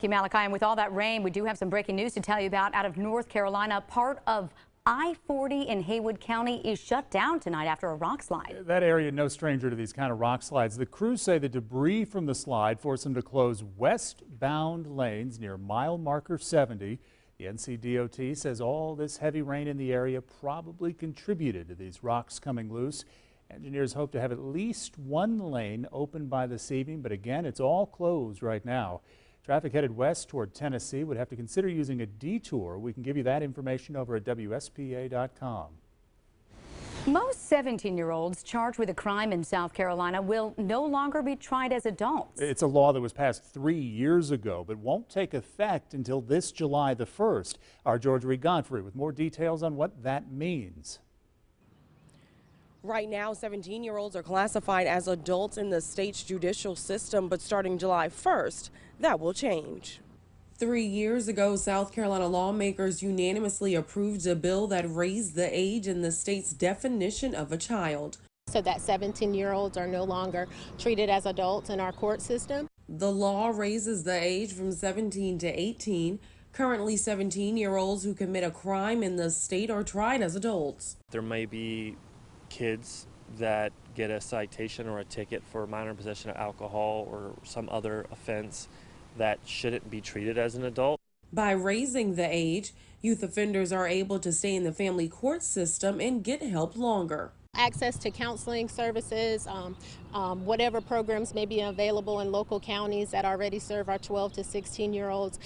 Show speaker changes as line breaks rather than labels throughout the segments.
Thank you, Malachi. And with all that rain, we do have some breaking news to tell you about out of North Carolina. Part of I-40 in Haywood County is shut down tonight after a rock slide.
That area no stranger to these kind of rock slides. The crews say the debris from the slide forced them to close westbound lanes near mile marker 70. The NCDOT says all this heavy rain in the area probably contributed to these rocks coming loose. Engineers hope to have at least one lane open by this evening, but again, it's all closed right now. Traffic headed west toward Tennessee would have to consider using a detour. We can give you that information over at WSPA.com.
Most 17-year-olds charged with a crime in South Carolina will no longer be tried as adults.
It's a law that was passed 3 years ago, but won't take effect until this July the 1st. Our Georgia Godfrey with more details on what that means.
Right now, 17-year-olds are classified as adults in the state's judicial system, but starting July 1st, that will change.
3 years ago, South Carolina lawmakers unanimously approved a bill that raised the age in the state's definition of a child.
So that 17-year-olds are no longer treated as adults in our court system.
The law raises the age from 17 to 18. Currently, 17-year-olds who commit a crime in the state are tried as adults.
There may be kids that get a citation or a ticket for minor possession of alcohol or some other offense that shouldn't be treated as an adult.
By raising the age, youth offenders are able to stay in the family court system and get help longer.
Access to counseling services, whatever programs may be available in local counties that already serve our 12 to 16-year-olds,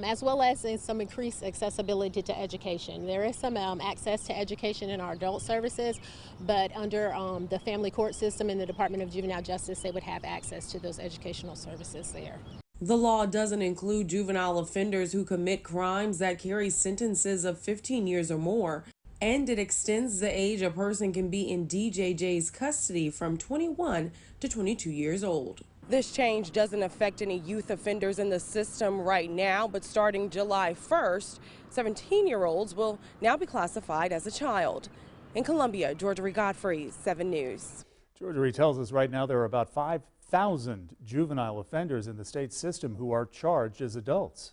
as well as in some increased accessibility to education. There is some access to education in our adult services, but under the family court system in the Department of Juvenile Justice, they would have access to those educational services there.
The law doesn't include juvenile offenders who commit crimes that carry sentences of 15 years or more. And it extends the age a person can be in DJJ's custody from 21 to 22 years old.
This change doesn't affect any youth offenders in the system right now, but starting July 1st, 17-year-olds will now be classified as a child. In Columbia, Georgia Godfrey, 7 News.
Georgia tells us right now there are about 5,000 juvenile offenders in the state system who are charged as adults.